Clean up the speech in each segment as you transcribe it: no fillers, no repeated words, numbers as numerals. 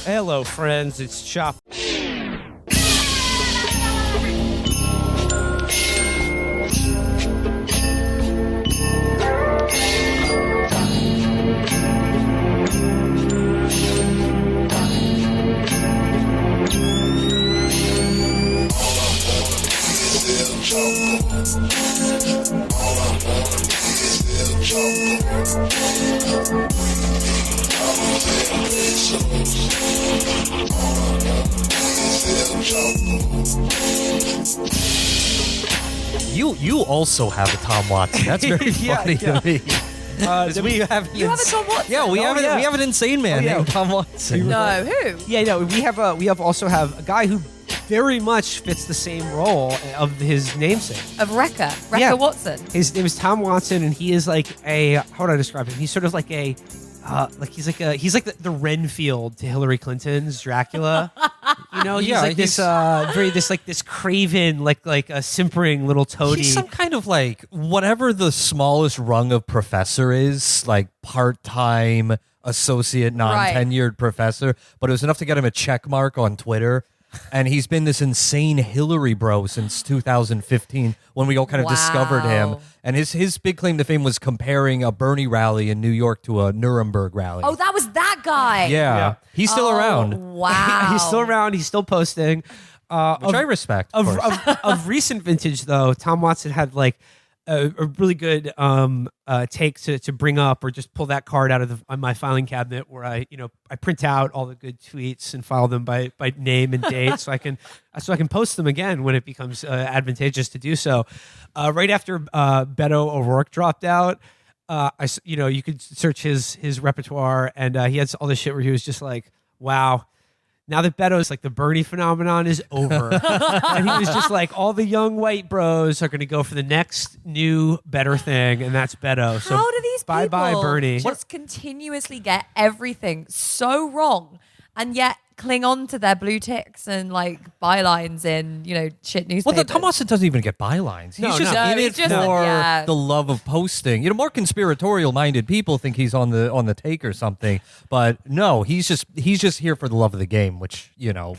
Hello, friends. It's Chapo. You also have a Tom Watson. That's very funny to me. We have You have a Tom Watson? Yeah, we have an insane man yeah. named Tom Watson. No, who? Yeah, no, we have also have a guy who very much fits the same role of his namesake. Of Rekka Yeah. Watson. His name is Tom Watson, and he is like how would I describe him? He's sort of like he's like the Renfield to Hillary Clinton's Dracula. You know, he's like this craven, like a simpering little toady. He's some kind of like whatever the smallest rung of professor is, like part-time associate, non-tenured professor, but it was enough to get him a check mark on Twitter. And he's been this insane Hillary bro since 2015 when we all kind of discovered him. And his big claim to fame was comparing a Bernie rally in New York to a Nuremberg rally. Oh, that was that guy. Yeah. He's still around. Wow. He's still around. He's still posting. Which I respect, of course. Of recent vintage, though, Tom Watson had like a really good take to bring up, or just pull that card out of my filing cabinet where I print out all the good tweets and file them by name and date so I can post them again when it becomes advantageous to do so. Right after Beto O'Rourke dropped out, you could search his repertoire, and he had all this shit where he was just like, wow. Now that Beto's like the Bernie phenomenon is over. And he was just like, all the young white bros are going to go for the next new better thing, and that's Beto. So how do these people bye Bernie just continuously get everything so wrong and yet cling on to their blue ticks and like bylines in, shit newspapers? Well, Tom Watson doesn't even get bylines. He's just in it for the love of posting. More conspiratorial-minded people think he's on the take or something, but no, he's just here for the love of the game. Which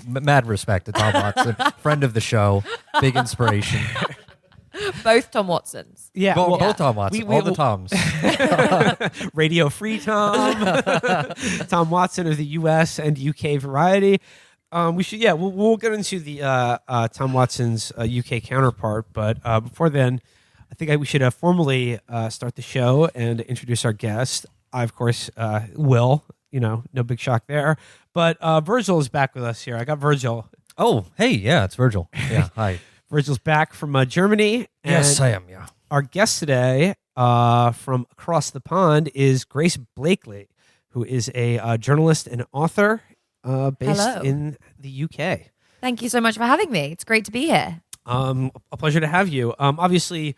mad respect to Tom Watson, friend of the show, big inspiration. Both Tom Watsons. Yeah, both Tom Watson, all the Toms. Radio Free Tom, Tom Watson of the U.S. and UK variety. We'll get into the Tom Watson's UK counterpart, but before then, I think we should formally start the show and introduce our guest. I, of course, will. No big shock there. But Virgil is back with us here. I got Virgil. Oh, hey, yeah, it's Virgil. Yeah, hi. Virgil's back from Germany. Yes, I am, yeah. Our guest today from across the pond is Grace Blakely, who is a journalist and author based in the UK. Thank you so much for having me. It's great to be here. A pleasure to have you. Obviously,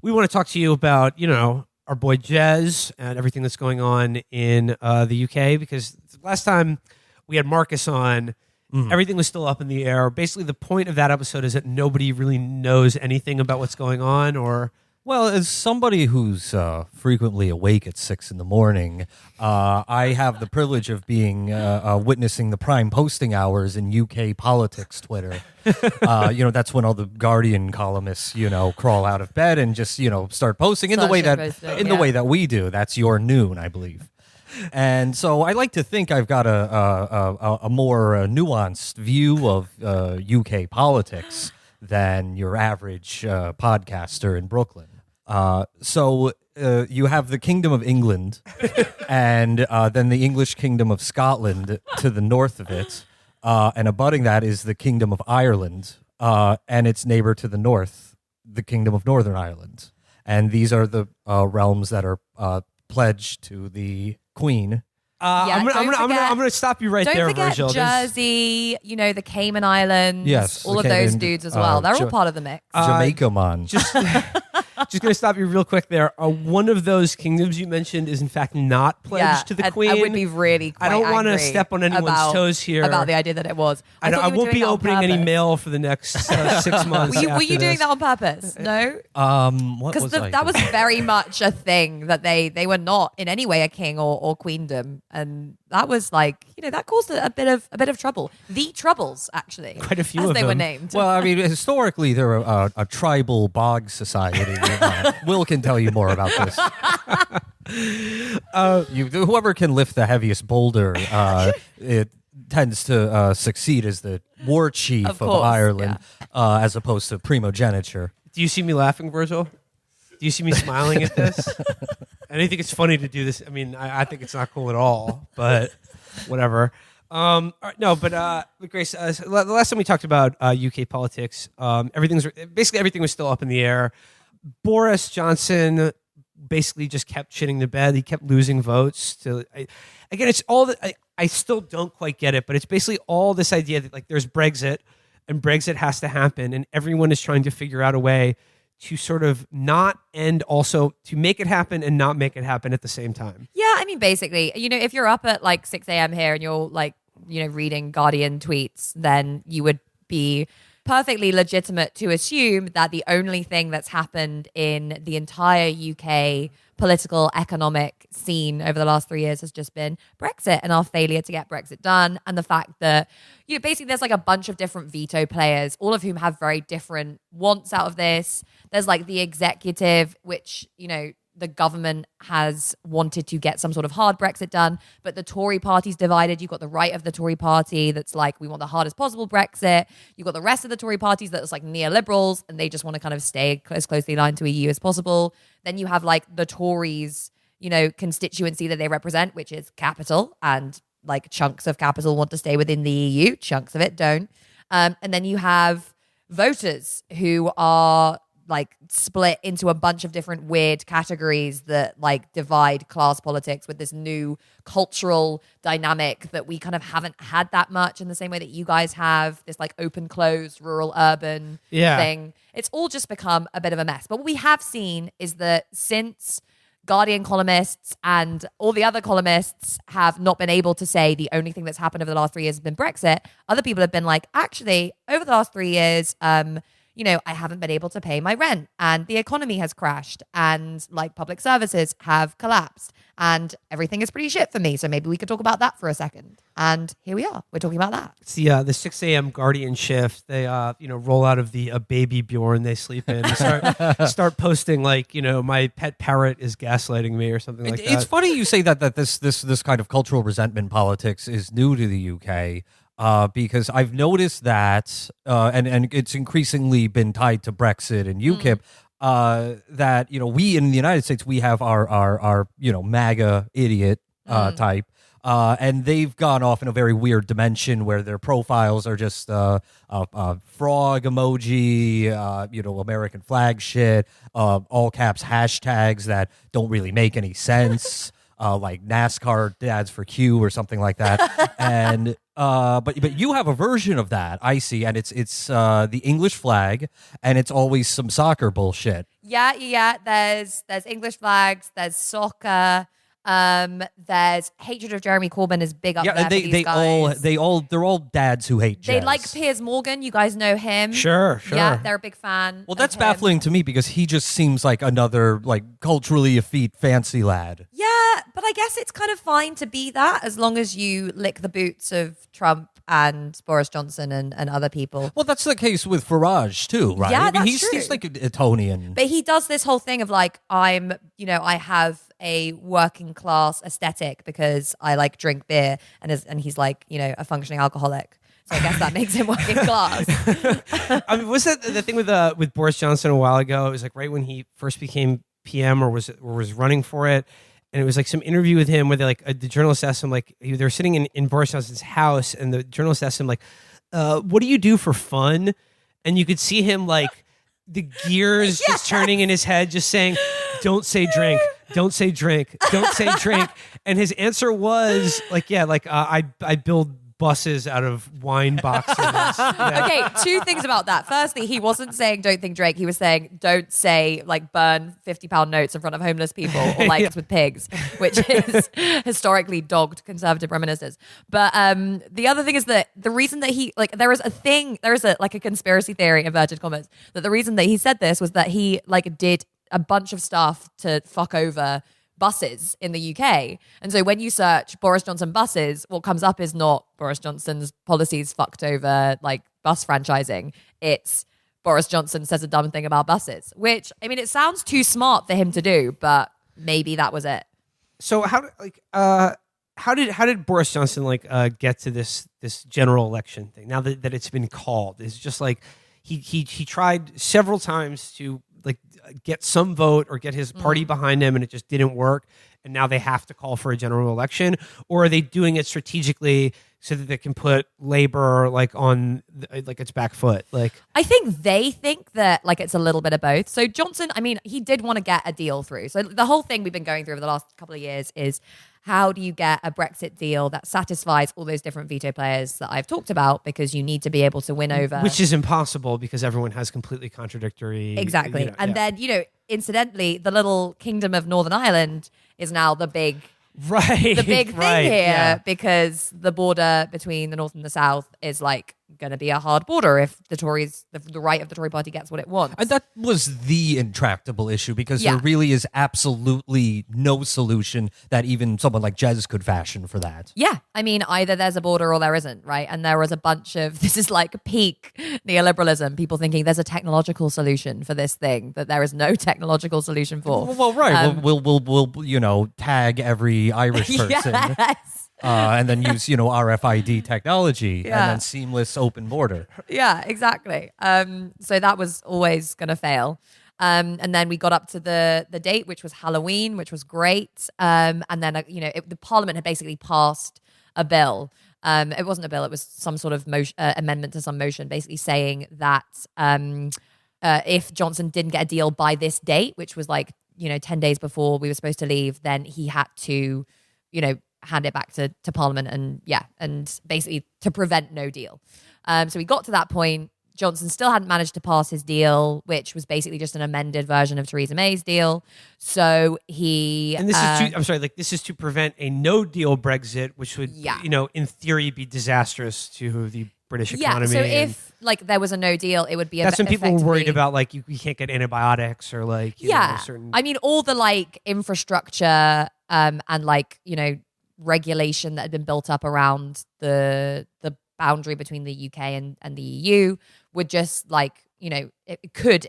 we want to talk to you about, our boy Jez and everything that's going on in the UK, because last time we had Marcus on, everything was still up in the air. Basically, the point of that episode is that nobody really knows anything about what's going on, or... Well, as somebody who's frequently awake at 6 a.m, I have the privilege of being witnessing the prime posting hours in UK politics Twitter. That's when all the Guardian columnists, crawl out of bed and just, start posting in the way that we do. That's your noon, I believe. And so I like to think I've got a more nuanced view of UK politics than your average podcaster in Brooklyn. So you have the Kingdom of England and then the English Kingdom of Scotland to the north of it. And abutting that is the Kingdom of Ireland and its neighbor to the north, the Kingdom of Northern Ireland. And these are the realms that are pledged to the Queen. I'm gonna stop you right there, Virgil. Don't forget Jersey, the Cayman Islands, yes, all of those dudes as well. They're all part of the mix. Jamaica, man. just going to stop you real quick there. One of those kingdoms you mentioned is in fact not pledged to the queen. I would be really quite I don't want to angry step on anyone's toes here. about the idea that it was. I thought you were won't be doing that on opening any purpose. mail for the next 6 months. Were you doing this. that on purpose? No? What Because was I that was doing? very much a thing that they were not in any way a king or queendom. And that was like, that caused a bit of trouble. The Troubles, actually. Quite a few as of they were them. named. Well, I mean, historically, they're a tribal bog society. Will can tell you more about this. Whoever can lift the heaviest boulder, it tends to succeed as the war chief of course, Ireland, as opposed to primogeniture. Do you see me laughing, Virgil? Do you see me smiling at this? And I think it's funny to do this. I mean, I think it's not cool at all, but whatever. All right, no, but Grace, the last time we talked about UK politics, everything was still up in the air. Boris Johnson basically just kept shitting the bed. He kept losing votes. Again, it's all that I still don't quite get it, but it's basically all this idea that like there's Brexit and Brexit has to happen, and everyone is trying to figure out a way to sort of not and also to make it happen and not make it happen at the same time. Yeah, I mean, basically, if you're up at like 6 a.m. here and you're like, reading Guardian tweets, then you would be perfectly legitimate to assume that the only thing that's happened in the entire UK political economic scene over the last 3 years has just been Brexit and our failure to get Brexit done, and the fact that basically there's like a bunch of different veto players, all of whom have very different wants out of this. There's like the executive, which the government has wanted to get some sort of hard Brexit done, but the Tory party's divided. You've got the right of the Tory party that's like, we want the hardest possible Brexit. You've got the rest of the Tory parties that's like neoliberals, and they just want to kind of stay as closely aligned to EU as possible. Then you have like the Tories, constituency that they represent, which is capital, and like chunks of capital want to stay within the EU, chunks of it don't. And then you have voters who are like split into a bunch of different weird categories that like divide class politics with this new cultural dynamic that we kind of haven't had that much in the same way that you guys have, this like open closed rural urban thing. It's all just become a bit of a mess. But what we have seen is that since Guardian columnists and all the other columnists have not been able to say the only thing that's happened over the last 3 years has been Brexit, other people have been like, actually, over the last 3 years, I haven't been able to pay my rent, and the economy has crashed, and like public services have collapsed, and everything is pretty shit for me. So maybe we could talk about that for a second. And here we are. We're talking about that. It's the 6 a.m. Guardian shift. They roll out of the baby Bjorn they sleep in. Start posting like my pet parrot is gaslighting me or something like that. It's funny you say that this kind of cultural resentment politics is new to the UK. Because I've noticed that, and it's increasingly been tied to Brexit and UKIP, that we in the United States, we have our MAGA idiot type, and they've gone off in a very weird dimension where their profiles are just a frog emoji, American flag shit, all caps hashtags that don't really make any sense. Like NASCAR dads for Q or something like that, and but you have a version of that, I see, and it's the English flag, and it's always some soccer bullshit. Yeah. There's English flags. There's soccer. There's hatred of Jeremy Corbyn is big up there. For these guys. they're all dads who hate They jazz. like Piers Morgan. You guys know him. Sure. Yeah, they're a big fan. Well, that's of him. baffling to me because he just seems like another like culturally effete fancy lad. Yeah, but I guess it's kind of fine to be that as long as you lick the boots of Trump and Boris Johnson and other people. Well, that's the case with Farage too, right? Yeah, I mean, that's he's true. like Etonian. But he does this whole thing of like, I have a working class aesthetic because I like drink beer, and he's like, a functioning alcoholic. So I guess that makes him working class. I mean, was that the thing with Boris Johnson a while ago? It was like right when he first became PM or was running for it. And it was like some interview with him where the journalist asked him, like, they were sitting in Boris Johnson's house, and the journalist asked him, like, what do you do for fun? And you could see him, like, the gears just turning in his head, just saying, don't say drink, don't say drink, don't say drink. And his answer was, like, I build buses out of wine boxes. Yeah. Okay, two things about that. Firstly, he wasn't saying don't think Drake. He was saying don't say like burn 50-pound notes in front of homeless people or like with pigs, which is historically dogged conservative prime ministers. But the other thing is that the reason that he like there is a conspiracy theory, inverted commas, that the reason that he said this was that he like did a bunch of stuff to fuck over buses in the UK. And so when you search Boris Johnson buses, what comes up is not Boris Johnson's policies fucked over like bus franchising. It's Boris Johnson says a dumb thing about buses, which, I mean, it sounds too smart for him to do, but maybe that was it. So how did Boris Johnson get to this general election thing now that it's been called? It's just like he tried several times to like get some vote or get his party behind him, and it just didn't work. And now they have to call for a general election, or are they doing it strategically so that they can put labor like on like its back foot? Like, I think they think that like it's a little bit of both. So Johnson, I mean, he did want to get a deal through. So the whole thing we've been going through over the last couple of years is how do you get a Brexit deal that satisfies all those different veto players that I've talked about, because you need to be able to win over. Which is impossible because everyone has completely contradictory. Exactly. Then, incidentally, the little kingdom of Northern Ireland is now the big thing here, because the border between the North and the South is like going to be a hard border if the Tories, the right of the Tory party gets what it wants. And that was the intractable issue, because there really is absolutely no solution that even someone like Jez could fashion for that. Yeah. I mean, either there's a border or there isn't, right? And there was a bunch of, this is like peak neoliberalism, people thinking there's a technological solution for this thing that there is no technological solution for. Well, right. We'll tag every Irish person. Yes. And then use, RFID technology and then seamless open border. Yeah, exactly. So that was always going to fail. And then we got up to the date, which was Halloween, which was great. And then, the Parliament had basically passed a bill. It wasn't a bill, it was some sort of amendment to some motion, basically saying that if Johnson didn't get a deal by this date, which was 10 days before we were supposed to leave, then he had to, hand it back to Parliament and basically to prevent no deal. So we got to that point. Johnson still hadn't managed to pass his deal, which was basically just an amended version of Theresa May's deal. So he... And this is to prevent a no-deal Brexit, which would, in theory be disastrous to the British economy. Yeah, so if there was a no deal, it would be... That's when people were worried about you can't get antibiotics or certain... I mean, all the infrastructure and regulation that had been built up around the boundary between the UK and the EU would just it could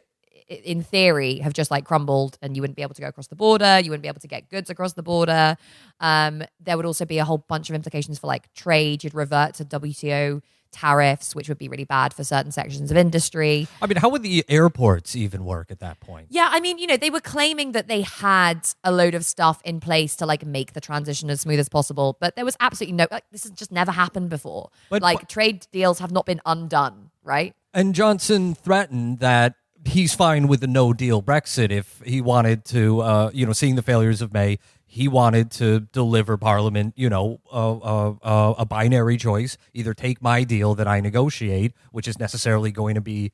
in theory have just crumbled, and you wouldn't be able to go across the border, you wouldn't be able to get goods across the border. There would also be a whole bunch of implications for trade. You'd revert to WTO tariffs, which would be really bad for certain sections of industry. I mean, how would the airports even work at that point? Yeah, I mean, they were claiming that they had a load of stuff in place to make the transition as smooth as possible, but there was absolutely no, this has just never happened before. But trade deals have not been undone, right? And Johnson threatened that he's fine with the no-deal Brexit if he wanted to, seeing the failures of May, he wanted to deliver Parliament, a binary choice, either take my deal that I negotiate, which is necessarily going to be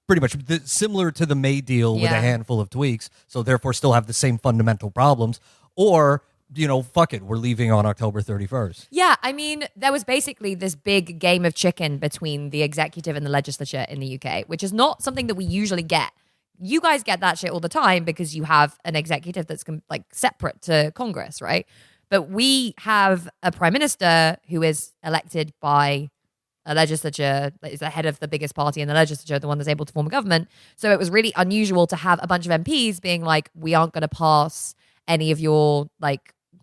pretty much similar to the May deal with a handful of tweaks, so therefore still have the same fundamental problems, or, fuck it, we're leaving on October 31st. Yeah, I mean, there was basically this big game of chicken between the executive and the legislature in the UK, which is not something that we usually get. You guys get that shit all the time because you have an executive that's separate to Congress, right? But we have a prime minister who is elected by a legislature, is the head of the biggest party in the legislature, the one that's able to form a government. So it was really unusual to have a bunch of MPs being we aren't going to pass any of your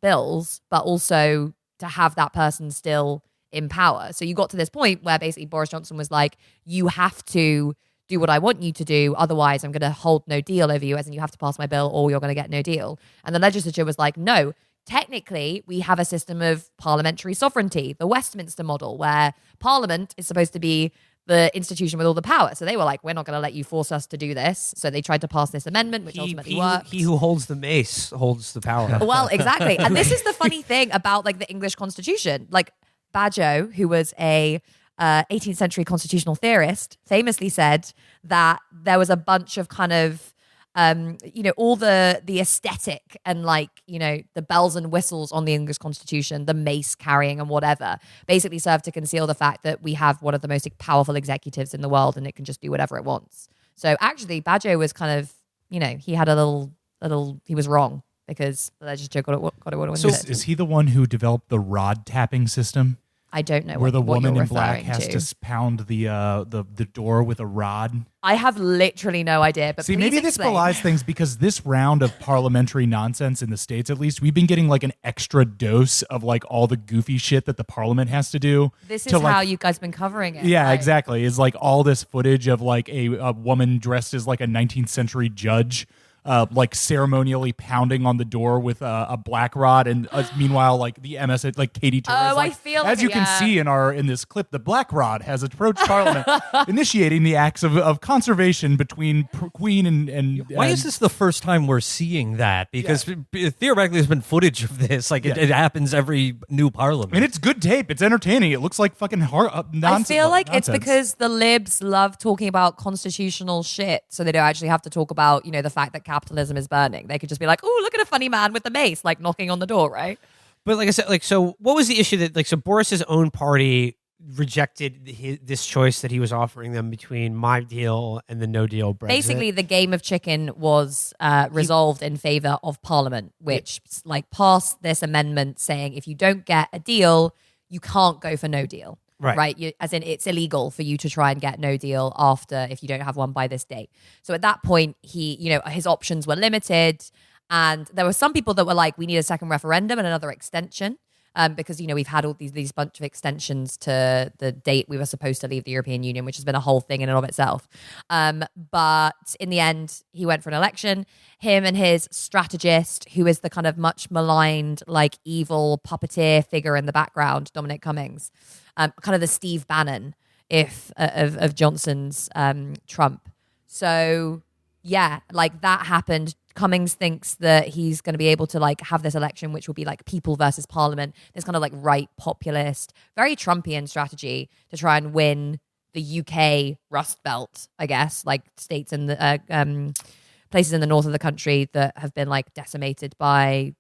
bills, but also to have that person still in power. So you got to this point where basically Boris Johnson was you have to do what I want you to do, otherwise I'm going to hold no deal over you, as in you have to pass my bill or you're going to get no deal. And the legislature was no, technically we have a system of parliamentary sovereignty, the Westminster model, where Parliament is supposed to be the institution with all the power. So they were we're not going to let you force us to do this. So they tried to pass this amendment, which ultimately worked. He who holds the mace holds the power. Well, exactly. And this is the funny thing about the English constitution. Badjo, who was a 18th century constitutional theorist, famously said that there was a bunch of kind of all the aesthetic and the bells and whistles on the English Constitution, the mace carrying and whatever, basically served to conceal the fact that we have one of the most powerful executives in the world and it can just do whatever it wants. So actually, Badjo was kind of, he had a little, he was wrong because the legislature got it what it wanted. So is he the one who developed the rod tapping system? I don't know where the what woman you're in black referring has to pound the door with a rod. I have literally no idea. But see, please maybe this explain. belies things because this round of parliamentary nonsense in the States, at least, we've been getting like an extra dose of like all the goofy shit that the parliament has to do. This is how you guys been covering it. Yeah, right? exactly. Is like all this footage of like a woman dressed as like a 19th century judge. Like ceremonially pounding on the door with a black rod, and meanwhile, like the MS, like Katie Turner. I feel as you can see in this clip, the black rod has approached Parliament, initiating the acts of conservation between Queen and. Why is this the first time we're seeing that? Because theoretically, there's been footage of this. Like it happens every new Parliament, and it's good tape. It's entertaining. It looks like fucking nonsense. I feel like nonsense. it's because the libs love talking about constitutional shit, so they don't actually have to talk about the fact that capitalism is burning. They could just be like, oh, look at a funny man with the mace, like knocking on the door, right? But like I said, so what was the issue that so Boris's own party rejected this choice that he was offering them between my deal and the no deal Brexit? Basically, the game of chicken was resolved in favor of Parliament, which passed this amendment saying if you don't get a deal, you can't go for no deal. Right. As in, it's illegal for you to try and get no deal after if you don't have one by this date. So at that point, his options were limited. And there were some people that were like, we need a second referendum and another extension. Because, we've had all these bunch of extensions to the date we were supposed to leave the European Union, which has been a whole thing in and of itself. But in the end, he went for an election. Him and his strategist, who is the kind of much maligned, evil puppeteer figure in the background, Dominic Cummings, kind of the Steve Bannon of Johnson's Trump. So, yeah, that happened. Cummings thinks that he's going to be able to have this election, which will be people versus parliament. This kind of right populist, very Trumpian strategy to try and win the UK Rust Belt, I guess, states in the places in the north of the country that have been decimated by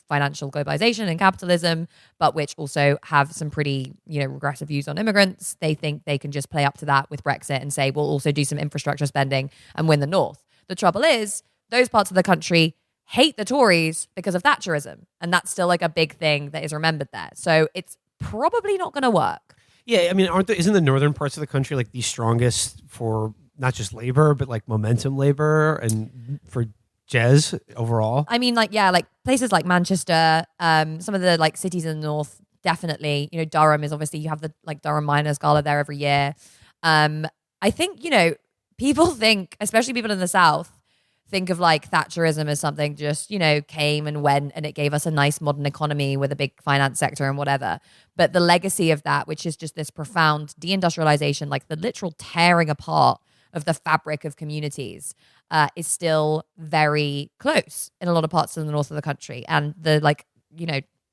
financial globalization and capitalism, but which also have some pretty regressive views on immigrants. They think they can just play up to that with Brexit and say we'll also do some infrastructure spending and win the north. The trouble is, those parts of the country hate the Tories because of Thatcherism. And that's still a big thing that is remembered there. So it's probably not going to work. Yeah, I mean, isn't the northern parts of the country the strongest for not just labor, but momentum labor and for jazz overall? I mean, places like Manchester, some of the cities in the north, definitely. Durham is obviously, you have the Durham Miners Gala there every year. I think, people think, especially people in the south, think of Thatcherism as something just, came and went and it gave us a nice modern economy with a big finance sector and whatever. But the legacy of that, which is just this profound deindustrialization, the literal tearing apart of the fabric of communities, is still very close in a lot of parts of the north of the country. And the